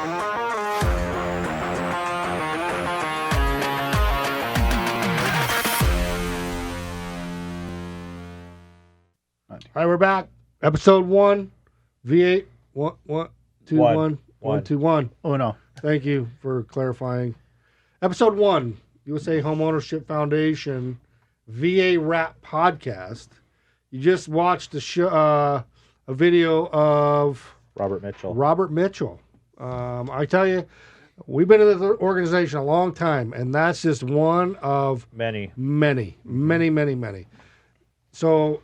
All right, we're back. Episode 1, V8, 121. Oh, no. Thank you for clarifying. Episode 1, USA Homeownership Foundation VARAP podcast. You just watched a video of Robert Mitchell. I tell you, we've been in the organization a long time, and that's just one of many. So,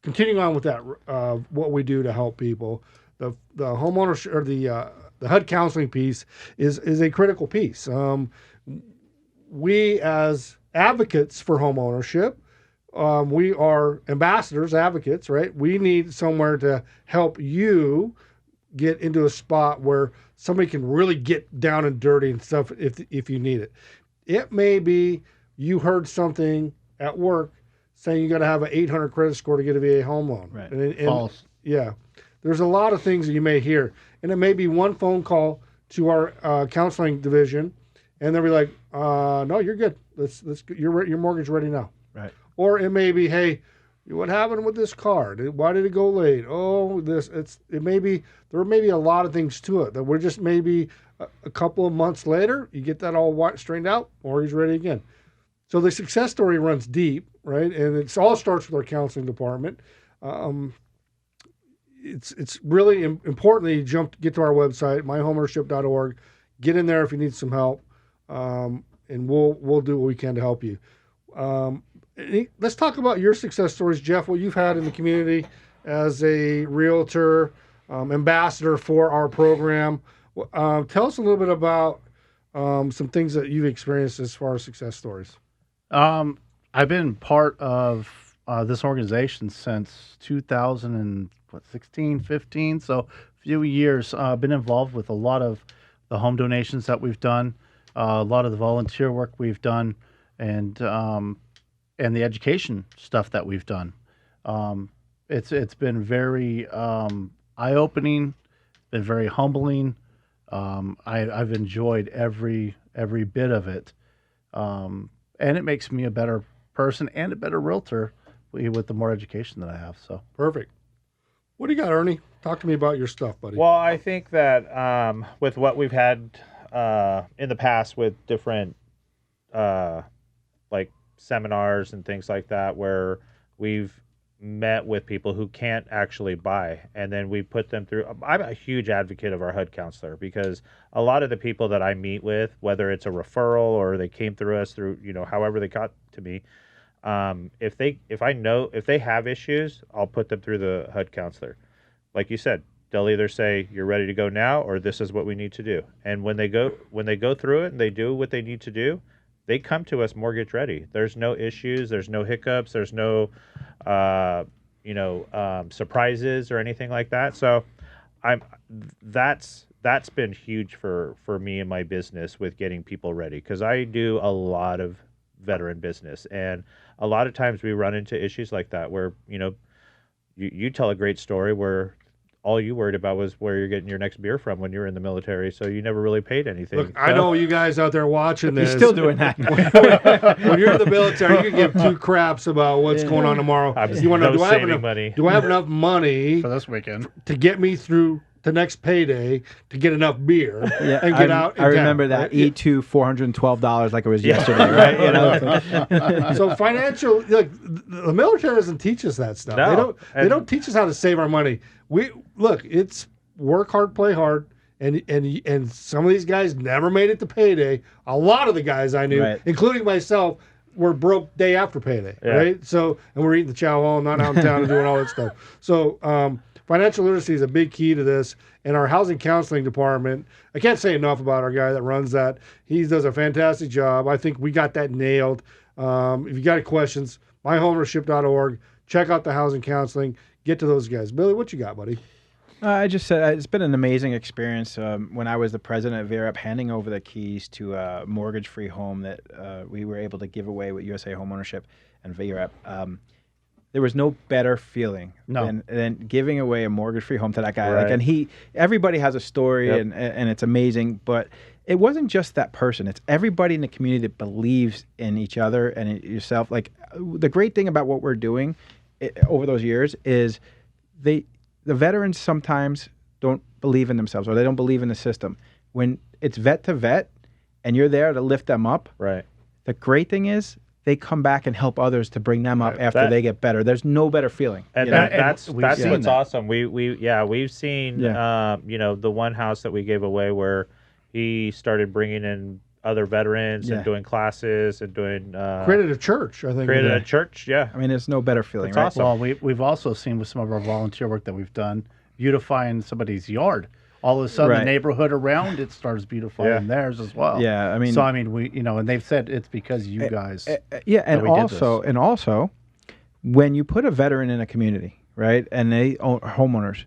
continuing on with that, what we do to help people, the homeownership or the HUD counseling piece is a critical piece. We as advocates for homeownership, we are ambassadors, advocates, right? We need somewhere to help you get into a spot where somebody can really get down and dirty and stuff if you need it. It may be you heard something at work saying you got to have an 800 credit score to get a VA home loan. Right. And False. Yeah. There's a lot of things that you may hear. And it may be one phone call to our counseling division, and they'll be like, no, you're good. Let's your mortgage ready now. Right. Or it may be, hey, what happened with this car? Why did it go late? Oh, there may be a lot of things to it that we're just maybe a couple of months later, you get that all straightened out, or he's ready again. So the success story runs deep, right? And it all starts with our counseling department. It's really important that you get to our website, myhomeownership.org. Get in there if you need some help, and we'll do what we can to help you. Let's talk about your success stories, Jeff, what you've had in the community as a realtor, ambassador for our program. Tell us a little bit about some things that you've experienced as far as success stories. I've been part of this organization since 2016, 15, so a few years. I've been involved with a lot of the home donations that we've done, a lot of the volunteer work we've done, and the education stuff that we've done. It's been very eye-opening, been very humbling. I've enjoyed every bit of it, and it makes me a better person and a better realtor with the more education that I have. So perfect. What do you got, Ernie? Talk to me about your stuff, buddy. Well, I think that with what we've had in the past with different like seminars and things like that, where we've met with people who can't actually buy, and then we put them through. I'm a huge advocate of our HUD counselor, because a lot of the people that I meet with, whether it's a referral or they came through us through, however they got to me, if they have issues, I'll put them through the HUD counselor. Like you said, they'll either say you're ready to go now, or this is what we need to do. And when they go through it and they do what they need to do, they come to us mortgage ready. There's no issues. There's no hiccups. There's no, surprises or anything like that. So, that's been huge for me and my business with getting people ready, because I do a lot of veteran business, and a lot of times we run into issues like that where you tell a great story where all you worried about was where you're getting your next beer from when you were in the military, so you never really paid anything. Look, I know you guys out there watching this. You're still doing that. When you're in the military, you can give two craps about what's going on tomorrow. You want to know, do I have enough money for this weekend to get me through the next payday to get enough beer and get out? I remember that E2 $412 like it was yesterday, right? So financial, look, the military doesn't teach us that stuff. No. They don't teach us how to save our money. It's work hard, play hard, and some of these guys never made it to payday. A lot of the guys I knew, including myself, were broke day after payday, right? So, and we're eating the chow hall, not out in town and doing all that stuff. So, financial literacy is a big key to this. And our housing counseling department, I can't say enough about our guy that runs that. He does a fantastic job. I think we got that nailed. If you got any questions, myhomeownership.org. Check out the housing counseling. Get to those guys. Billy, what you got, buddy? I just said it's been an amazing experience when I was the president of VARAP, handing over the keys to a mortgage-free home that we were able to give away with USA Homeownership and VARAP. there was no better feeling than giving away a mortgage-free home to that guy. Right. Like, and everybody has a story, and it's amazing. But it wasn't just that person; it's everybody in the community that believes in each other and in yourself. Like, the great thing about what we're doing over those years is the veterans sometimes don't believe in themselves, or they don't believe in the system. When it's vet to vet, and you're there to lift them up, right? The great thing is, they come back and help others to bring them up after they get better. There's no better feeling. And that's what's awesome. We've seen the one house that we gave away where he started bringing in other veterans and doing classes and doing created a church. I think created a church. Yeah, I mean, it's no better feeling. It's right? awesome. Well, we've also seen with some of our volunteer work that we've done, beautifying somebody's yard. All of a sudden, the neighborhood around it starts beautifying theirs as well. Yeah, I mean, so I mean, we and they've said it's because you guys. And also, when you put a veteran in a community, right, and they own homeowners,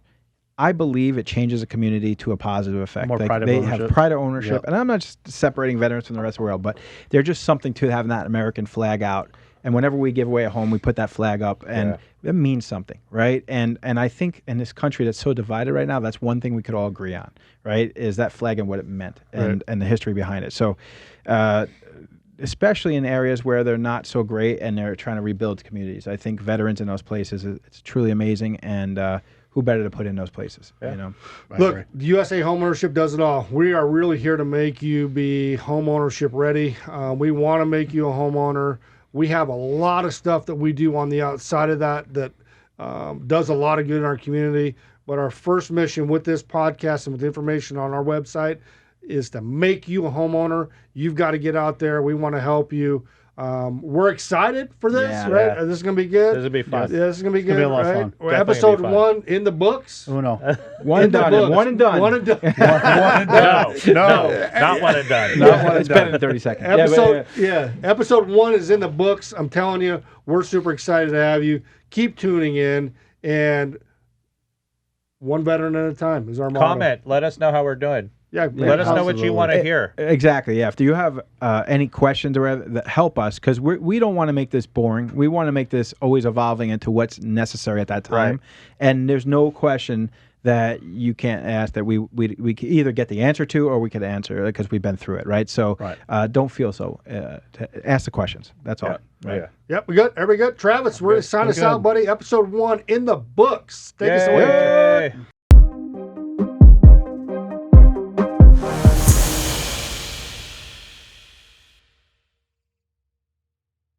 I believe it changes a community to a positive effect. More pride of they ownership. have pride of ownership, and I'm not just separating veterans from the rest of the world, but they're just something to having that American flag out. And whenever we give away a home, we put that flag up, and it means something, right? And I think in this country that's so divided right now, that's one thing we could all agree on, right? Is that flag and what it meant, and the history behind it. So, especially in areas where they're not so great and they're trying to rebuild communities, I think veterans in those places, it's truly amazing. And who better to put in those places? You know. Look, USA Homeownership does it all. We are really here to make you be homeownership ready. We want to make you a homeowner. We have a lot of stuff that we do on the outside of that does a lot of good in our community. But our first mission with this podcast and with information on our website is to make you a homeowner. You've got to get out there. We want to help you. We're excited for this, right? Yeah. This is going to be good. This will be fun. Yeah, this is going to be good. Gonna be a lot of right? fun. Well, Definitely episode gonna be fun. 1 in the books. Oh no, One and done. books. One and done. One and done. No, not one and done. It's better than 30 seconds. Episode 1 is in the books. I'm telling you, we're super excited to have you. Keep tuning in, and one veteran at a time is our motto. Comment. Let us know how we're doing. Yeah, Let us know what you want to hear. Exactly. Yeah. If you have any questions or that help us, because we don't want to make this boring. We want to make this always evolving into what's necessary at that time. Right. And there's no question that you can't ask that we can either get the answer to, or we could answer because we've been through it. Right. So don't feel so. Ask the questions. That's all. Right. Yeah. Yep, we good. Everybody good? Travis, we're going to sign us out, buddy. Episode 1 in the books. Take us away. Yay.